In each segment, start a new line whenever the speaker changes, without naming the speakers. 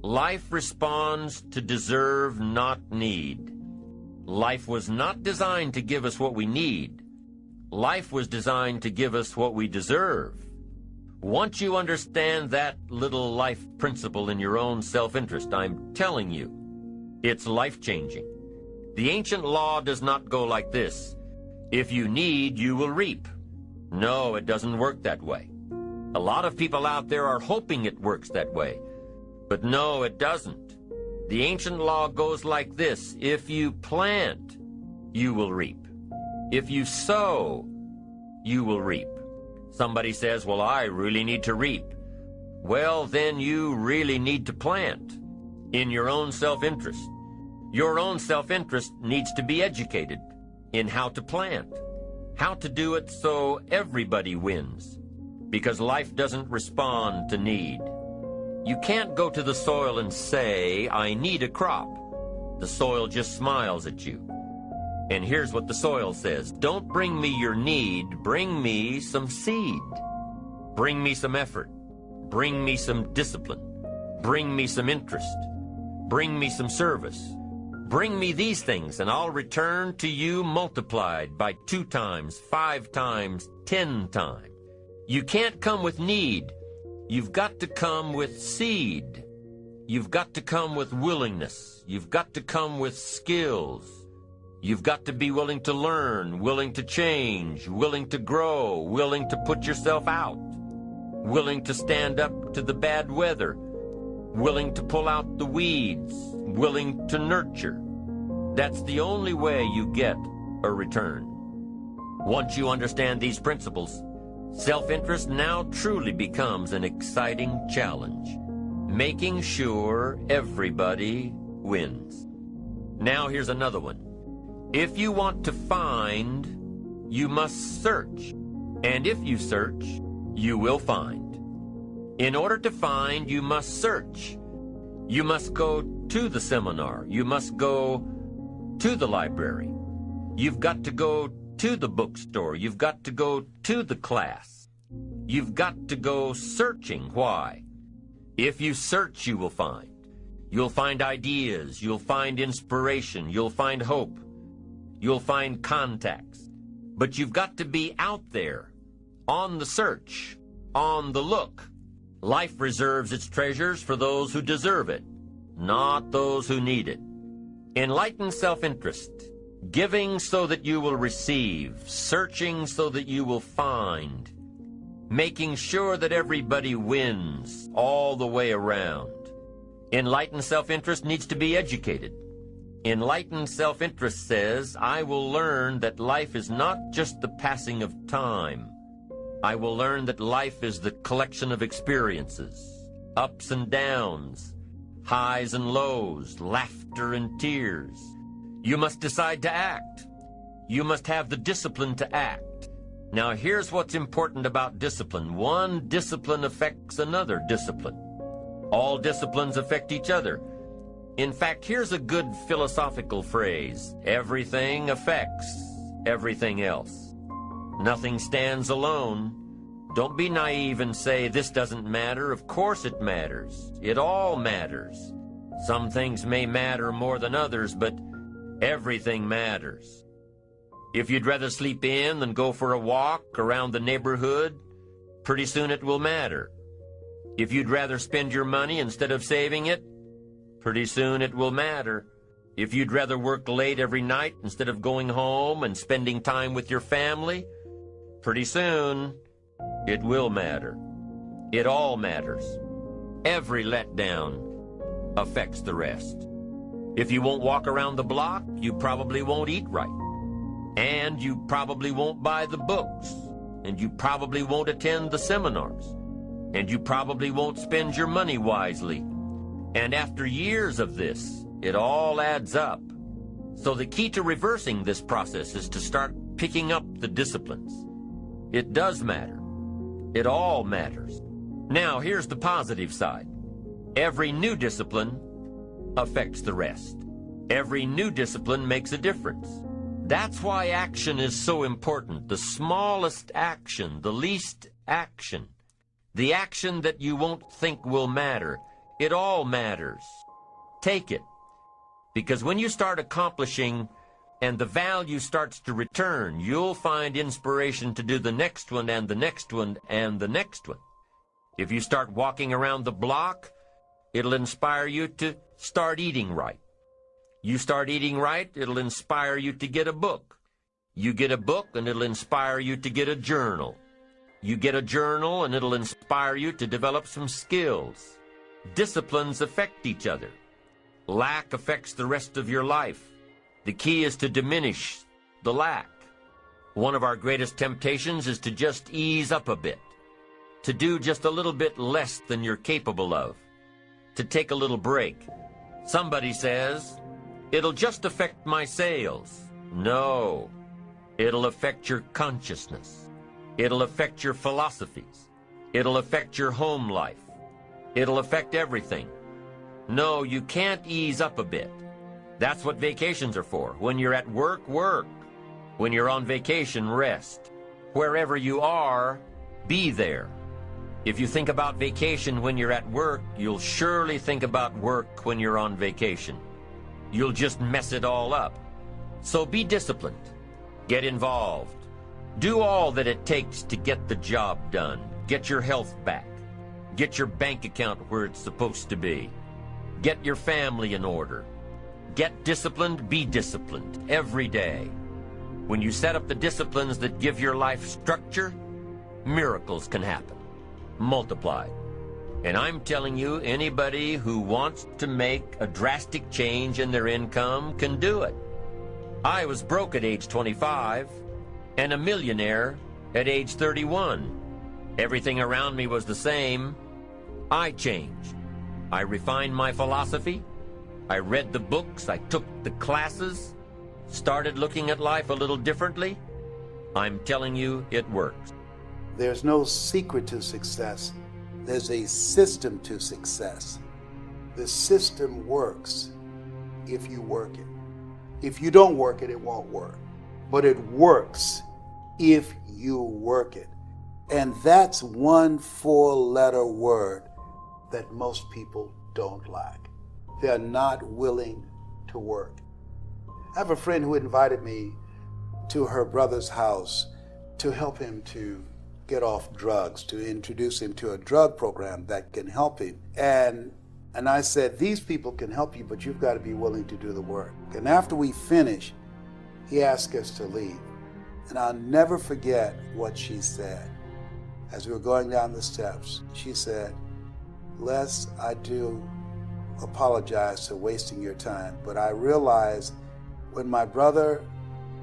Life responds to deserve, not need. Life was not designed to give us what we need. Life was designed to give us what we deserve. Once you understand that little life principle in your own self-interest, I'm telling you, it's life-changing. The ancient law does not go like this: if you need, you will reap. No, it doesn't work that way. A lot of people out there are hoping it works that way. But no, it doesn't. The ancient law goes like this: if you plant, you will reap. If you sow, you will reap. Somebody says, well, I really need to reap. Well, then you really need to plant in your own self-interest. Your own self-interest needs to be educated in how to plant, how to do it so everybody wins, because life doesn't respond to need. You can't go to the soil and say, I need a crop. The soil just smiles at you. And here's what the soil says: don't bring me your need, bring me some seed. Bring me some effort. Bring me some discipline. Bring me some interest. Bring me some service. Bring me these things, and I'll return to you multiplied by 2 times, 5 times, 10 times. You can't come with need. You've got to come with seed. You've got to come with willingness. You've got to come with skills. You've got to be willing to learn, willing to change, willing to grow, willing to put yourself out, willing to stand up to the bad weather, willing to pull out the weeds, willing to nurture. That's the only way you get a return. Once you understand these principles, self-interest now truly becomes an exciting challenge, making sure everybody wins. Now here's another one. If you want to find, you must search. And if you search, you will find. In order to find, you must search. You must go to the seminar. You must go to the library. You've got to go to the bookstore. You've got to go to the class. You've got to go searching. Why? If you search, you will find. You'll find ideas. You'll find inspiration. You'll find hope. You'll find contacts. But you've got to be out there, on the search, on the look. Life reserves its treasures for those who deserve it, not those who need it. Enlightened self-interest, giving so that you will receive, searching so that you will find, making sure that everybody wins all the way around. Enlightened self-interest needs to be educated. Enlightened self-interest says, I will learn that life is not just the passing of time. I will learn that life is the collection of experiences, ups and downs, highs and lows, laughter and tears. You must decide to act. You must have the discipline to act. Now here's what's important about discipline. One discipline affects another discipline. All disciplines affect each other. In fact, here's a good philosophical phrase: everything affects everything else. Nothing stands alone. Don't be naive and say, this doesn't matter. Of course it matters. It all matters. Some things may matter more than others, but everything matters. If you'd rather sleep in than go for a walk around the neighborhood, pretty soon it will matter. If you'd rather spend your money instead of saving it, pretty soon it will matter. If you'd rather work late every night instead of going home and spending time with your family, pretty soon it will matter. It all matters. Every letdown affects the rest. If you won't walk around the block, you probably won't eat right. And you probably won't buy the books. And you probably won't attend the seminars. And you probably won't spend your money wisely. And after years of this, it all adds up. So the key to reversing this process is to start picking up the disciplines. It does matter. It all matters. Now, here's the positive side. Every new discipline affects the rest. Every new discipline makes a difference. That's why action is so important. The smallest action, the least action, the action that you won't think will matter, It all matters. Take it. Because when you start accomplishing and the value starts to return, you'll find inspiration to do the next one and the next one and the next one. If you start walking around the block, it'll inspire you to start eating right. You start eating right, it'll inspire you to get a book. You get a book and it'll inspire you to get a journal. You get a journal and it'll inspire you to develop some skills. Disciplines affect each other. Lack affects the rest of your life. The key is to diminish the lack. One of our greatest temptations is to just ease up a bit, to do just a little bit less than you're capable of, to take a little break. Somebody says, it'll just affect my sales. No, it'll affect your consciousness. It'll affect your philosophies. It'll affect your home life. It'll affect everything. No, you can't ease up a bit. That's what vacations are for. When you're at work, work. When you're on vacation, rest. Wherever you are, be there. If you think about vacation when you're at work, you'll surely think about work when you're on vacation. You'll just mess it all up. So be disciplined. Get involved. Do all that it takes to get the job done. Get your health back. Get your bank account where it's supposed to be. Get your family in order. Get disciplined, be disciplined every day. When you set up the disciplines that give your life structure, miracles can happen, multiplied. And I'm telling you, anybody who wants to make a drastic change in their income can do it. I was broke at age 25 and a millionaire at age 31. Everything around me was the same. I changed. I refined my philosophy. I read the books. I took the classes. Started looking at life a little differently. I'm telling you, it works.
There's no secret to success. There's a system to success. The system works if you work it. If you don't work it, it won't work. But it works if you work it. And that's one four-letter word that most people don't like. They're not willing to work. I have a friend who invited me to her brother's house to help him to get off drugs, to introduce him to a drug program that can help him. And I said, these people can help you, but you've got to be willing to do the work. And after we finished, he asked us to leave. And I'll never forget what she said. As we were going down the steps, she said, Les, I do apologize for wasting your time, but I realized when my brother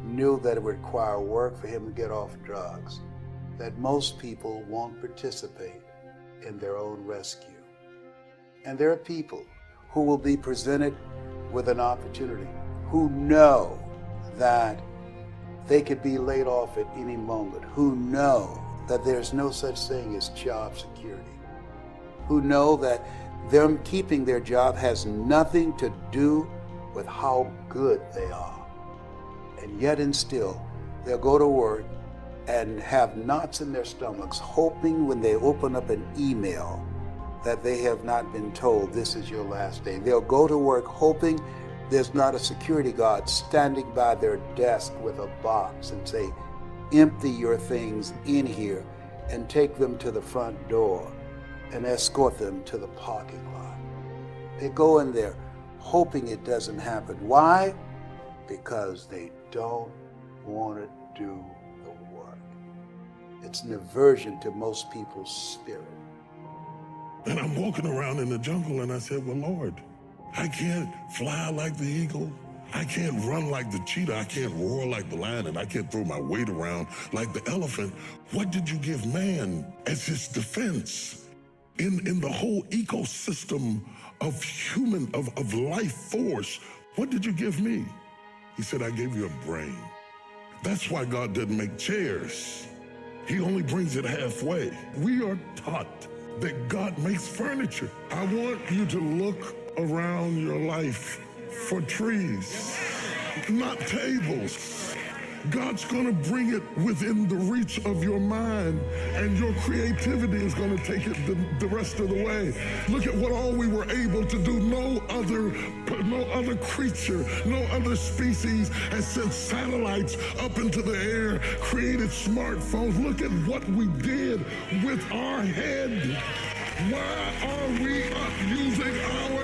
knew that it would require work for him to get off drugs, that most people won't participate in their own rescue. And there are people who will be presented with an opportunity, who know that they could be laid off at any moment, who know that there's no such thing as job security, who know that them keeping their job has nothing to do with how good they are. And yet and still, they'll go to work and have knots in their stomachs, hoping when they open up an email that they have not been told this is your last day. They'll go to work hoping there's not a security guard standing by their desk with a box and say, empty your things in here and take them to the front door and escort them to the parking lot. They go in there hoping it doesn't happen. Why? Because they don't want to do the work. It's an aversion to most people's spirit.
And I'm walking around in the jungle and I said, well, Lord, I can't fly like the eagle. I can't run like the cheetah. I can't roar like the lion, and I can't throw my weight around like the elephant. What did you give man as his defense in the whole ecosystem of human, of life force? What did you give me? He said, I gave you a brain. That's why God didn't make chairs. He only brings it halfway. We are taught that God makes furniture. I want you to look around your life for trees, not tables. God's going to bring it within the reach of your mind, and your creativity is going to take it the rest of the way. Look at what all we were able to do. No other creature, no other species has sent satellites up into the air, created smartphones. Look at what we did with our head. Why are we up using our